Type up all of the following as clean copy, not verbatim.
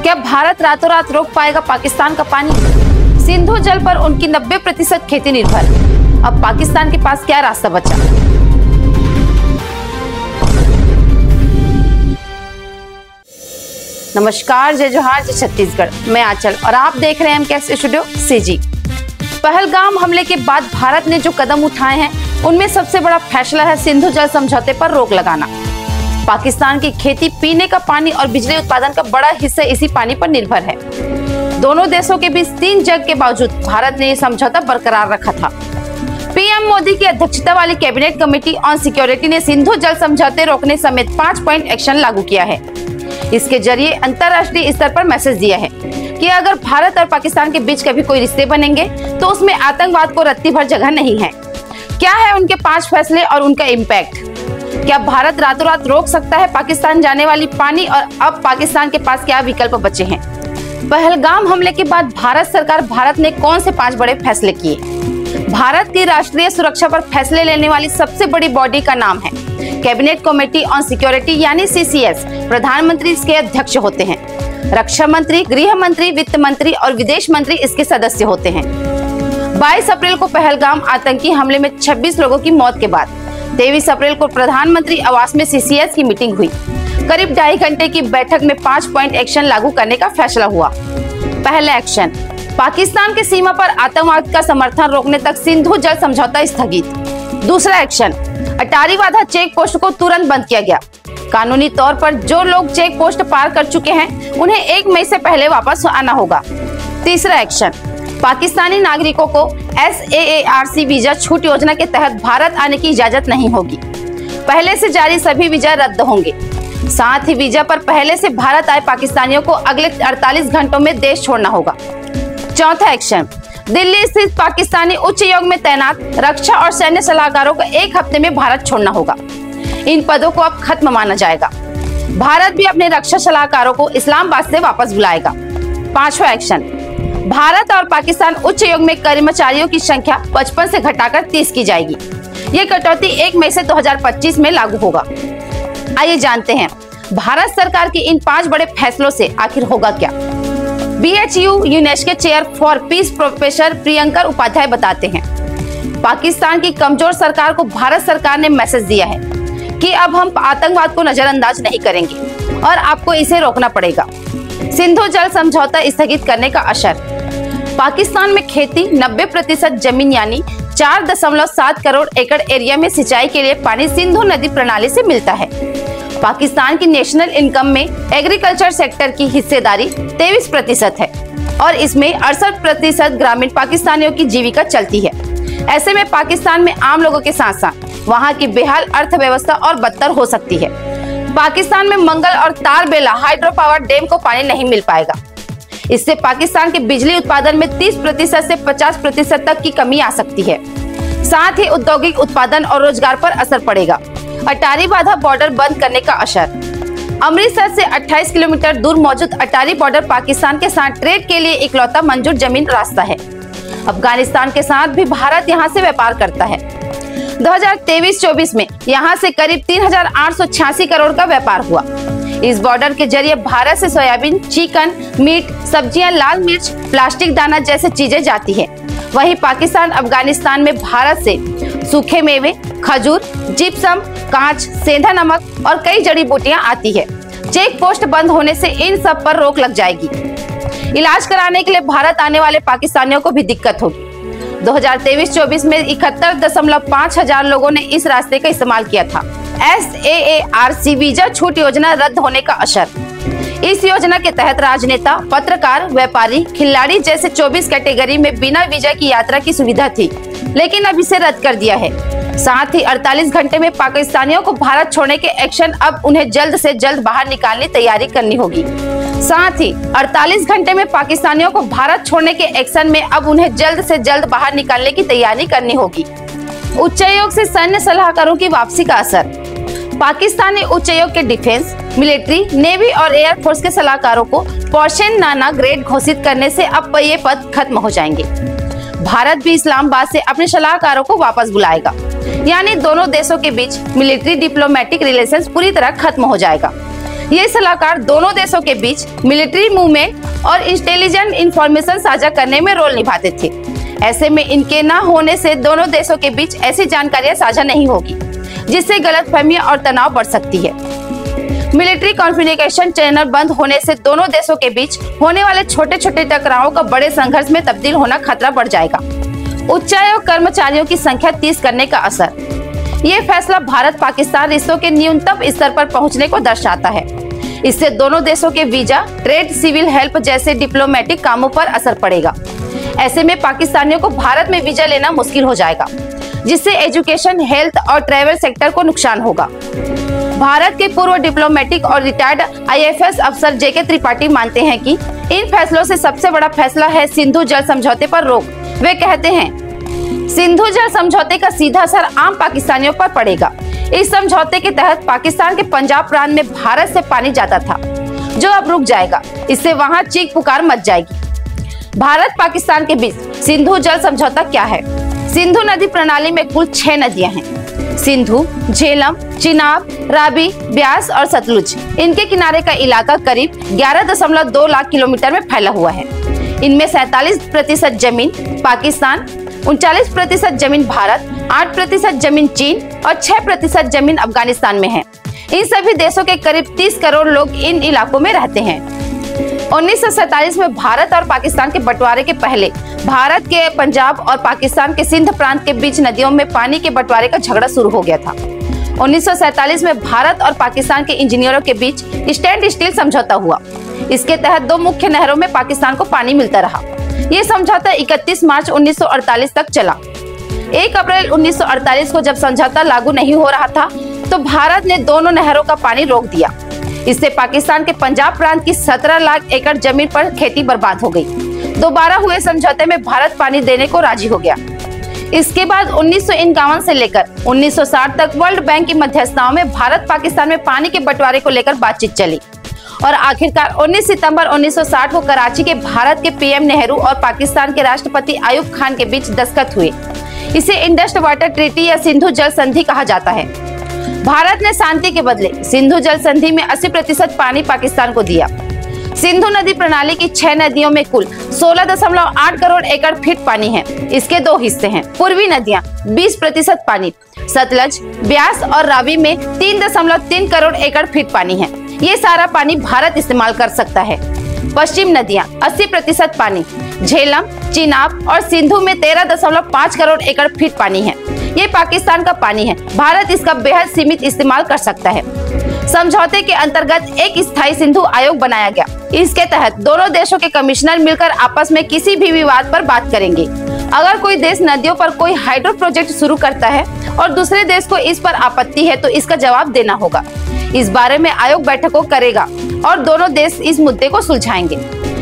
क्या भारत रातों रात रोक पाएगा पाकिस्तान का पानी? सिंधु जल पर उनकी 90% खेती निर्भर। अब पाकिस्तान के पास क्या रास्ता बचा? नमस्कार, जय जोहार, जय छत्तीसगढ़। मैं आंचल और आप देख रहे हैं एमकेएक्स स्टूडियो सीजी। पहलगाम हमले के बाद भारत ने जो कदम उठाए हैं उनमें सबसे बड़ा फैसला है सिंधु जल समझौते पर रोक लगाना। पाकिस्तान की खेती, पीने का पानी और बिजली उत्पादन का बड़ा हिस्सा इसी पानी पर निर्भर है। दोनों देशों के बीच 3 जंग के बावजूद भारत ने यह समझौता बरकरार रखा था। पीएम मोदी की अध्यक्षता वाली कैबिनेट कमेटी ऑन सिक्योरिटी ने सिंधु जल समझौते रोकने समेत 5 पॉइंट एक्शन लागू किया है। इसके जरिए अंतर्राष्ट्रीय स्तर पर मैसेज दिया है कि अगर भारत और पाकिस्तान के बीच कभी कोई रिश्ते बनेंगे तो उसमें आतंकवाद को रत्ती भर जगह नहीं है। क्या है उनके 5 फैसले और उनका इम्पैक्ट? क्या भारत रातों रात रोक सकता है पाकिस्तान जाने वाली पानी, और अब पाकिस्तान के पास क्या विकल्प बचे हैं? पहलगाम हमले के बाद भारत ने कौन से 5 बड़े फैसले किए? भारत की राष्ट्रीय सुरक्षा पर फैसले लेने वाली सबसे बड़ी बॉडी का नाम है कैबिनेट कमेटी ऑन सिक्योरिटी यानी CCS। प्रधानमंत्री इसके अध्यक्ष होते हैं। रक्षा मंत्री, गृह मंत्री, वित्त मंत्री और विदेश मंत्री इसके सदस्य होते हैं। 22 अप्रैल को पहलगाम आतंकी हमले में 26 लोगों की मौत के बाद 23 अप्रैल को प्रधानमंत्री आवास में CCS की मीटिंग हुई। करीब 2.5 घंटे की बैठक में 5 पॉइंट एक्शन लागू करने का फैसला हुआ। पहला एक्शन, पाकिस्तान के सीमा पर आतंकवाद का समर्थन रोकने तक सिंधु जल समझौता स्थगित। दूसरा action, Attari Wagah check post को तुरंत बंद किया गया। कानूनी तौर पर जो लोग चेक पोस्ट पार कर चुके हैं उन्हें 1 मई से पहले वापस आना होगा। तीसरा एक्शन, पाकिस्तानी नागरिकों को SAARC वीजा छूट योजना के तहत भारत आने की इजाजत नहीं होगी। पहले से जारी सभी वीजा रद्द होंगे। साथ ही वीजा पर पहले से भारत आए पाकिस्तानियों को अगले 48 घंटों में देश छोड़ना होगा। चौथा एक्शन, दिल्ली स्थित पाकिस्तानी उच्च योग में तैनात रक्षा और सैन्य सलाहकारों को 1 हफ्ते में भारत छोड़ना होगा। इन पदों को अब खत्म माना जाएगा। भारत भी अपने रक्षा सलाहकारों को इस्लामाबाद से वापस बुलाएगा। पांचवा एक्शन, भारत और पाकिस्तान उच्च योग में कर्मचारियों की संख्या 55 से घटाकर 30 की जाएगी। ये कटौती 1 मई से 2025 में लागू होगा। आइए जानते हैं भारत सरकार के इन 5 बड़े फैसलों से आखिर होगा क्या। BHU UNESCO chair for peace professor Priyankar Upadhyay बताते हैं, पाकिस्तान की कमजोर सरकार को भारत सरकार ने मैसेज दिया है कि अब हम आतंकवाद को नजरअंदाज नहीं करेंगे और आपको इसे रोकना पड़ेगा। सिंधु जल समझौता स्थगित करने का असर, पाकिस्तान में खेती 90% जमीन यानी 4.7 करोड़ एकड़ एरिया में सिंचाई के लिए पानी सिंधु नदी प्रणाली से मिलता है। पाकिस्तान की नेशनल इनकम में एग्रीकल्चर सेक्टर की हिस्सेदारी 23% है और इसमें 68% ग्रामीण पाकिस्तानियों की जीविका चलती है। ऐसे में पाकिस्तान में आम लोगों के साथ साथ वहां की बेहाल अर्थव्यवस्था और बदतर हो सकती है। पाकिस्तान में मंगल और तारबेला हाइड्रो पावर डैम को पानी नहीं मिल पाएगा। इससे पाकिस्तान के बिजली उत्पादन में 30% से 50% तक की कमी आ सकती है। साथ ही औद्योगिक उत्पादन और रोजगार पर असर पड़ेगा। अटारी वाघा बॉर्डर बंद करने का असर, अमृतसर से 28 किलोमीटर दूर मौजूद अटारी बॉर्डर पाकिस्तान के साथ ट्रेड के लिए इकलौता मंजूर जमीन रास्ता है। अफगानिस्तान के साथ भी भारत यहां से व्यापार करता है। 2023-24 में यहां से करीब 3,886 करोड़ का व्यापार हुआ। इस बॉर्डर के जरिए भारत से सोयाबीन, चिकन, मीट, सब्जियां, लाल मिर्च, प्लास्टिक दाना जैसी चीजें जाती है। वहीं पाकिस्तान अफगानिस्तान में भारत से सूखे मेवे, खजूर, जिप्सम, कांच, सेंधा नमक और कई जड़ी बूटियां आती है। चेक पोस्ट बंद होने से इन सब पर रोक लग जाएगी। इलाज कराने के लिए भारत आने वाले पाकिस्तानियों को भी दिक्कत होगी। 2023-24 में 71.5 हजार लोगों ने इस रास्ते का इस्तेमाल किया था। SAARC वीजा छूट योजना रद्द होने का असर, इस योजना के तहत राजनेता, पत्रकार, व्यापारी, खिलाड़ी जैसे 24 कैटेगरी में बिना वीजा की यात्रा की सुविधा थी, लेकिन अब इसे रद्द कर दिया है। साथ ही 48 घंटे में पाकिस्तानियों को भारत छोड़ने के एक्शन, अब उन्हें जल्द से जल्द बाहर निकालने की तैयारी करनी होगी। साथ ही 48 घंटे में पाकिस्तानियों को भारत छोड़ने के एक्शन में अब उन्हें जल्द से जल्द बाहर निकालने की तैयारी करनी होगी। उच्चायोग से सैन्य सलाहकारों की वापसी का असर, पाकिस्तानी उच्चायोग के डिफेंस, मिलिट्री, नेवी और एयरफोर्स के सलाहकारों को पोर्शन नाना ग्रेड घोषित करने से अब ये पद खत्म हो जाएंगे। भारत भी इस्लामाबाद से अपने सलाहकारों को वापस बुलाएगा, यानी दोनों देशों के बीच मिलिट्री डिप्लोमेटिक रिलेशंस पूरी तरह खत्म हो जाएगा। ये सलाहकार दोनों देशों के बीच मिलिट्री मूवमेंट और इंटेलिजेंट इंफॉर्मेशन साझा करने में रोल निभाते थे। ऐसे में इनके न होने से दोनों देशों के बीच ऐसी जानकारियां साझा नहीं होगी जिससे गलतफहमियां और तनाव बढ़ सकती है। मिलिट्री कम्युनिकेशन चैनल बंद होने से दोनों देशों के बीच होने वाले छोटे छोटे टकरावों का बड़े संघर्ष में तब्दील होना खतरा बढ़ जाएगा। उच्चायोग कर्मचारियों की संख्या 30 करने का असर। ये फैसला भारत पाकिस्तान रिश्तों के न्यूनतम स्तर पर पहुंचने को दर्शाता है। इससे दोनों देशों के वीजा, ट्रेड, सिविल हेल्प जैसे डिप्लोमेटिक कामों पर असर पड़ेगा। ऐसे में पाकिस्तानियों को भारत में वीजा लेना मुश्किल हो जाएगा, जिससे एजुकेशन, हेल्थ और ट्रैवल सेक्टर को नुकसान होगा। भारत के पूर्व डिप्लोमेटिक और रिटायर्ड IAS अफसर JK त्रिपाठी मानते हैं कि इन फैसलों से सबसे बड़ा फैसला है सिंधु जल समझौते पर रोक। वे कहते हैं, सिंधु जल समझौते का सीधा असर आम पाकिस्तानियों पर पड़ेगा। इस समझौते के तहत पाकिस्तान के पंजाब प्रांत में भारत से पानी जाता था, जो अब रुक जाएगा। इससे वहां चीख पुकार मच जाएगी। भारत पाकिस्तान के बीच सिंधु जल समझौता क्या है? सिंधु नदी प्रणाली में कुल 6 नदियां हैं। सिंधु, झेलम, चिनाब, रावी, ब्यास और सतलुज। इनके किनारे का इलाका करीब 11.2 लाख किलोमीटर में फैला हुआ है। इनमें 47% जमीन पाकिस्तान, 39% जमीन भारत, 8% जमीन चीन और 6% जमीन अफगानिस्तान में है। इन सभी देशों के करीब 30 करोड़ लोग इन इलाकों में रहते हैं। 1947 में भारत और पाकिस्तान के बंटवारे के पहले भारत के पंजाब और पाकिस्तान के सिंध प्रांत के बीच नदियों में पानी के बंटवारे का झगड़ा शुरू हो गया था। 1947 में भारत और पाकिस्तान के इंजीनियरों के बीच स्टैंड स्टिल समझौता हुआ। इसके तहत 2 मुख्य नहरों में पाकिस्तान को पानी मिलता रहा। ये समझौता 31 मार्च 1948 तक चला। 1 अप्रैल 1948 को जब समझौता लागू नहीं हो रहा था, तो भारत ने दोनों नहरों का पानी रोक दिया। इससे पाकिस्तान के पंजाब प्रांत की 17 लाख एकड़ जमीन पर खेती बर्बाद हो गई। दोबारा हुए समझौते में भारत पानी देने को राजी हो गया। इसके बाद 1951 से लेकर 1960 तक वर्ल्ड बैंक की मध्यस्थताओं में भारत पाकिस्तान में पानी के बंटवारे को लेकर बातचीत चली और आखिरकार 19 सितंबर 1960 को कराची के भारत के PM नेहरू और पाकिस्तान के राष्ट्रपति आयूब खान के बीच दस्तखत हुए। इसे इंडस वाटर ट्रीटी या सिंधु जल संधि कहा जाता है। भारत ने शांति के बदले सिंधु जल संधि में 80% पानी पाकिस्तान को दिया। सिंधु नदी प्रणाली की 6 नदियों में कुल 16.8 करोड़ एकड़ फीट पानी है। इसके 2 हिस्से हैं। पूर्वी नदियां 20% पानी, सतलज, ब्यास और रावी में 3.3 करोड़ एकड़ फीट पानी है। ये सारा पानी भारत इस्तेमाल कर सकता है। पश्चिम नदियां 80% पानी, झेलम, चिनाब और सिंधु में 13.5 करोड़ एकड़ फीट पानी है। ये पाकिस्तान का पानी है। भारत इसका बेहद सीमित इस्तेमाल कर सकता है। समझौते के अंतर्गत एक स्थायी सिंधु आयोग बनाया गया। इसके तहत दोनों देशों के कमिश्नर मिलकर आपस में किसी भी विवाद पर बात करेंगे। अगर कोई देश नदियों पर कोई हाइड्रो प्रोजेक्ट शुरू करता है और दूसरे देश को इस पर आपत्ति है, तो इसका जवाब देना होगा। इस बारे में आयोग बैठकों करेगा और दोनों देश इस मुद्दे को सुलझाएंगे।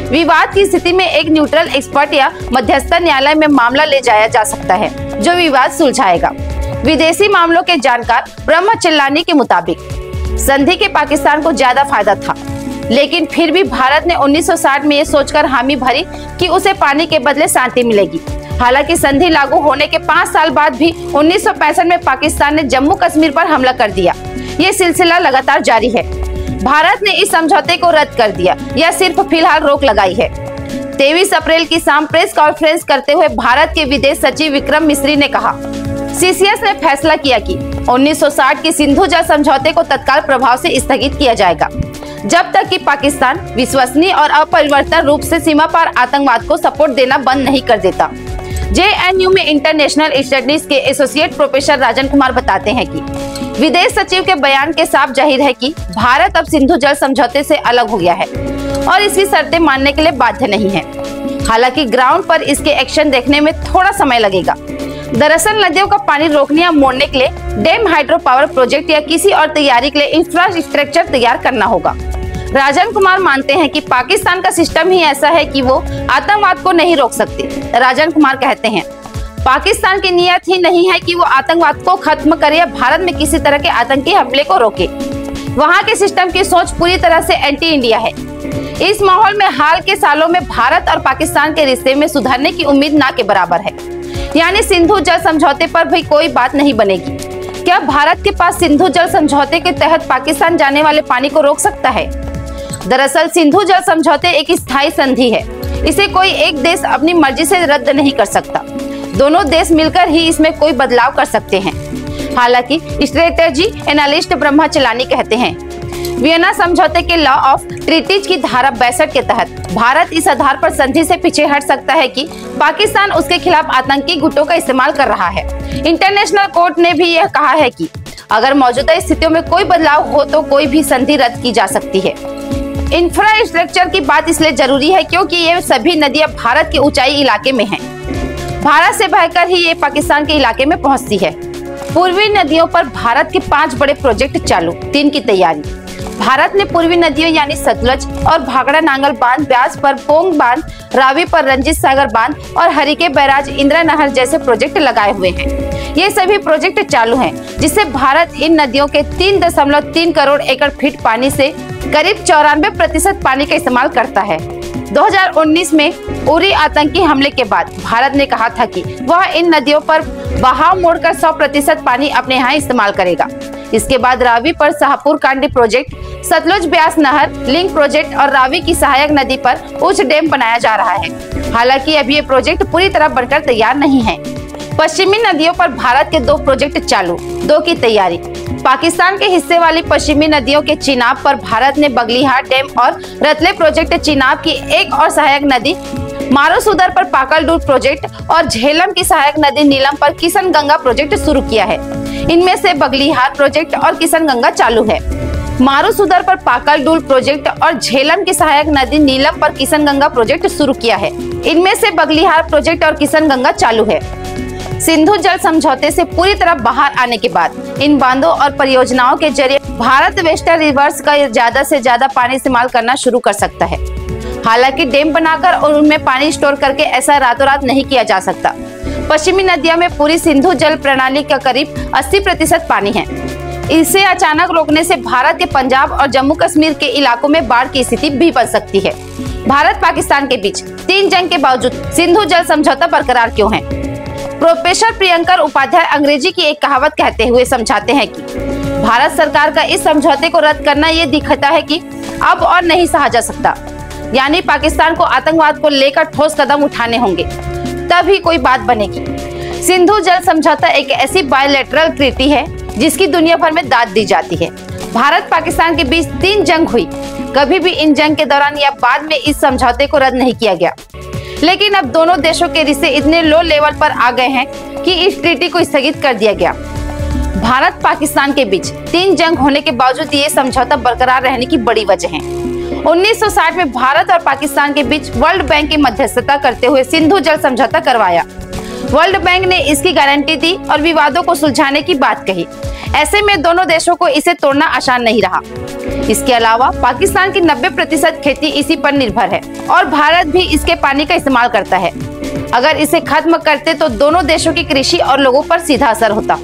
विवाद की स्थिति में एक न्यूट्रल एक्सपर्ट या मध्यस्थ न्यायालय में मामला ले जाया जा सकता है, जो विवाद सुलझाएगा। विदेशी मामलों के जानकार ब्रह्म चिल्लानी के मुताबिक संधि के पाकिस्तान को ज्यादा फायदा था, लेकिन फिर भी भारत ने 1960 में ये सोचकर हामी भरी कि उसे पानी के बदले शांति मिलेगी। हालांकि संधि लागू होने के 5 साल बाद भी 1965 में पाकिस्तान ने जम्मू कश्मीर पर हमला कर दिया। ये सिलसिला लगातार जारी है। भारत ने इस समझौते को रद्द कर दिया या सिर्फ फिलहाल रोक लगाई है। 23 अप्रैल की शाम प्रेस कॉन्फ्रेंस करते हुए भारत के विदेश सचिव विक्रम मिस्री ने कहा, CCS ने फैसला किया कि 1960 के सिंधु जल समझौते को तत्काल प्रभाव से स्थगित किया जाएगा, जब तक कि पाकिस्तान विश्वसनीय और अपरिवर्तन रूप से सीमा पार आतंकवाद को सपोर्ट देना बंद नहीं कर देता। JNU में इंटरनेशनल स्टडीज के एसोसिएट प्रोफेसर राजन कुमार बताते हैं कि विदेश सचिव के बयान के साफ जाहिर है कि भारत अब सिंधु जल समझौते से अलग हो गया है और इसकी शर्तें मानने के लिए बाध्य नहीं है। हालांकि ग्राउंड पर इसके एक्शन देखने में थोड़ा समय लगेगा। दरअसल नदियों का पानी रोकने या मोड़ने के लिए डैम, हाइड्रो पावर प्रोजेक्ट या किसी और तैयारी के लिए इंफ्रास्ट्रक्चर तैयार करना होगा। राजन कुमार मानते हैं कि पाकिस्तान का सिस्टम ही ऐसा है कि वो आतंकवाद को नहीं रोक सकते। राजन कुमार कहते हैं, पाकिस्तान की नीयत ही नहीं है कि वो आतंकवाद को खत्म करे या भारत में किसी तरह के आतंकी हमले को रोके। वहाँ के सिस्टम की सोच पूरी तरह से एंटी इंडिया है। इस माहौल में हाल के सालों में भारत और पाकिस्तान के रिश्ते में सुधरने की उम्मीद ना के बराबर है। यानी सिंधु जल समझौते पर भी कोई बात नहीं बनेगी। क्या क्या भारत के पास सिंधु जल समझौते के तहत पाकिस्तान जाने वाले पानी को रोक सकता है? दरअसल सिंधु जल समझौते एक स्थायी संधि है। इसे कोई एक देश अपनी मर्जी से रद्द नहीं कर सकता। दोनों देश मिलकर ही इसमें कोई बदलाव कर सकते हैं। हालांकि स्ट्रेटेजी एनालिस्ट ब्रह्मा चलानी कहते हैं, वियना समझौते के लॉ ऑफ ट्रीटीज की धारा 62 के तहत भारत इस आधार पर संधि से पीछे हट सकता है कि पाकिस्तान उसके खिलाफ आतंकी गुटों का इस्तेमाल कर रहा है। इंटरनेशनल कोर्ट ने भी यह कहा है कि अगर मौजूदा स्थितियों में कोई बदलाव हो तो कोई भी संधि रद्द की जा सकती है। इंफ्रास्ट्रक्चर की बात इसलिए जरूरी है क्योंकि ये सभी नदियां भारत के ऊंचाई इलाके में हैं। भारत से बहकर ही ये पाकिस्तान के इलाके में पहुंचती है। पूर्वी नदियों पर भारत के 5 बड़े प्रोजेक्ट चालू, 3 की तैयारी। भारत ने पूर्वी नदियों यानी सतलज और भाखड़ा नांगल बांध, ब्यास पर पोंग बांध, रावी पर रंजीत सागर बांध और हरिके बैराज, इंदिरा नहर जैसे प्रोजेक्ट लगाए हुए हैं। ये सभी प्रोजेक्ट चालू हैं, जिससे भारत इन नदियों के 3.3 करोड़ एकड़ फीट पानी से करीब 94% पानी का इस्तेमाल करता है। 2019 में उरी आतंकी हमले के बाद भारत ने कहा था कि वह इन नदियों पर बहाव मोड़कर 100% पानी अपने यहाँ इस्तेमाल करेगा। इसके बाद रावी पर शाहपुर कांडी प्रोजेक्ट, सतलुज ब्यास नहर लिंक प्रोजेक्ट और रावी की सहायक नदी पर उच्च डैम बनाया जा रहा है। हालांकि अभी ये प्रोजेक्ट पूरी तरह बनकर तैयार नहीं है। पश्चिमी नदियों पर भारत के 2 प्रोजेक्ट चालू, 2 की तैयारी। पाकिस्तान के हिस्से वाली पश्चिमी नदियों के चिनाब पर भारत ने बगलीहाट डैम और रतले प्रोजेक्ट, चिनाब की एक और सहायक नदी मारूसुदर पर पाकलडूर प्रोजेक्ट और झेलम की सहायक नदी नीलम पर किशन गंगा प्रोजेक्ट शुरू किया है। इनमें से बगलीहार प्रोजेक्ट और किशन गंगा चालू है। मारूसुदर पर पाकलडूर प्रोजेक्ट और झेलम की सहायक नदी नीलम पर किशन गंगा प्रोजेक्ट शुरू किया है। इनमें से बगलीहार प्रोजेक्ट और किशन गंगा चालू है। सिंधु जल समझौते से पूरी तरह बाहर आने के बाद इन बांधों और परियोजनाओं के जरिए भारत वेस्टर्न रिवर्स का ज्यादा से ज्यादा पानी इस्तेमाल करना शुरू कर सकता है। हालांकि डैम बनाकर और उनमें पानी स्टोर करके ऐसा रातों रात नहीं किया जा सकता। पश्चिमी नदियों में पूरी सिंधु जल प्रणाली का करीब 80% पानी है। इसे अचानक रोकने से भारत के पंजाब और जम्मू कश्मीर के इलाकों में बाढ़ की स्थिति भी बन सकती है। भारत पाकिस्तान के बीच 3 जंग के बावजूद सिंधु जल समझौता बरकरार क्यों है? प्रोफेसर प्रियंकर उपाध्याय अंग्रेजी की एक कहावत कहते हुए समझाते हैं कि भारत सरकार का इस समझौते को रद्द करना ये दिखाता है कि अब और नहीं सहा जा सकता, यानी पाकिस्तान को आतंकवाद को लेकर ठोस कदम उठाने होंगे, तभी कोई बात बनेगी। सिंधु जल समझौता एक ऐसी बायलैटरल ट्रीटी है जिसकी दुनिया भर में दाद दी जाती है। भारत पाकिस्तान के बीच 3 जंग हुई, कभी भी इन जंग के दौरान या बाद में इस समझौते को रद्द नहीं किया गया। लेकिन अब दोनों देशों के रिश्ते इतने लो लेवल पर आ गए हैं कि इस ट्रीटी को स्थगित कर दिया गया। भारत पाकिस्तान के बीच 3 जंग होने के बावजूद ये समझौता बरकरार रहने की बड़ी वजह है। 1960 में भारत और पाकिस्तान के बीच वर्ल्ड बैंक की मध्यस्थता करते हुए सिंधु जल समझौता करवाया। वर्ल्ड बैंक ने इसकी गारंटी दी और विवादों को सुलझाने की बात कही। ऐसे में दोनों देशों को इसे तोड़ना आसान नहीं रहा। इसके अलावा पाकिस्तान की 90% खेती इसी पर निर्भर है और भारत भी इसके पानी का इस्तेमाल करता है। अगर इसे खत्म करते तो दोनों देशों की कृषि और लोगों पर सीधा असर होता।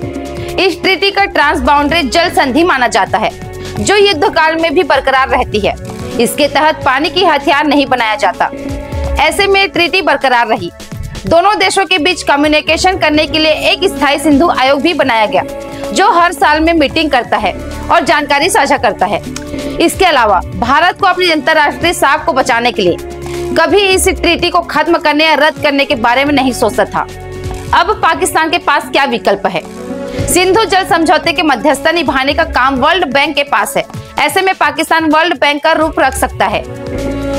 इस ट्रीटी का ट्रांस बाउंड्री जल संधि माना जाता है, जो युद्ध काल में भी बरकरार रहती है। इसके तहत पानी की हथियार नहीं बनाया जाता। ऐसे में ट्रीटी बरकरार रही। दोनों देशों के बीच कम्युनिकेशन करने के लिए एक स्थायी सिंधु आयोग भी बनाया गया, जो हर साल में मीटिंग करता है और जानकारी साझा करता है। इसके अलावा भारत को अपनी अंतर्राष्ट्रीय साख को बचाने के लिए कभी इस ट्रीटी को खत्म करने या रद्द करने के बारे में नहीं सोचा था। अब पाकिस्तान के पास क्या विकल्प है? सिंधु जल समझौते के मध्यस्थता निभाने का काम वर्ल्ड बैंक के पास है। ऐसे में पाकिस्तान वर्ल्ड बैंक का रूप रख सकता है।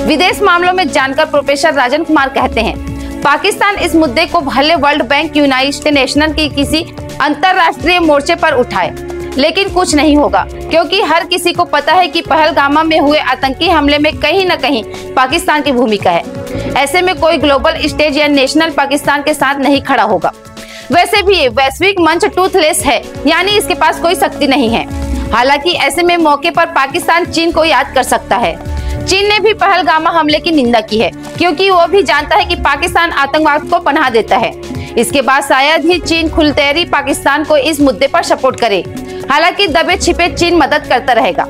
विदेश मामलों में जानकर प्रोफेसर राजन कुमार कहते हैं, पाकिस्तान इस मुद्दे को भले वर्ल्ड बैंक, यूनाइटेड नेशन की किसी अंतरराष्ट्रीय मोर्चे पर उठाए, लेकिन कुछ नहीं होगा, क्योंकि हर किसी को पता है कि पहलगाम में हुए आतंकी हमले में कहीं न कहीं पाकिस्तान की भूमिका है। ऐसे में कोई ग्लोबल स्टेज या नेशनल पाकिस्तान के साथ नहीं खड़ा होगा। वैसे भी ये वैश्विक मंच टूथलेस है, यानी इसके पास कोई शक्ति नहीं है। हालांकि ऐसे में मौके पर पाकिस्तान चीन को याद कर सकता है। चीन ने भी पहलगाम हमले की निंदा की है, क्योंकि वो भी जानता है कि पाकिस्तान आतंकवाद को पनाह देता है। इसके बाद शायद ही चीन खुलतेरी पाकिस्तान को इस मुद्दे पर सपोर्ट करे। हालांकि दबे छिपे चीन मदद करता रहेगा।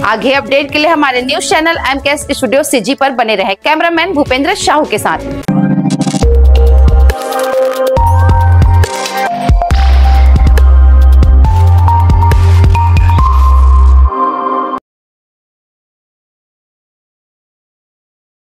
आगे अपडेट के लिए हमारे news channel MKS studio CG पर बने रहे। कैमरामैन भूपेंद्र साहू के साथ।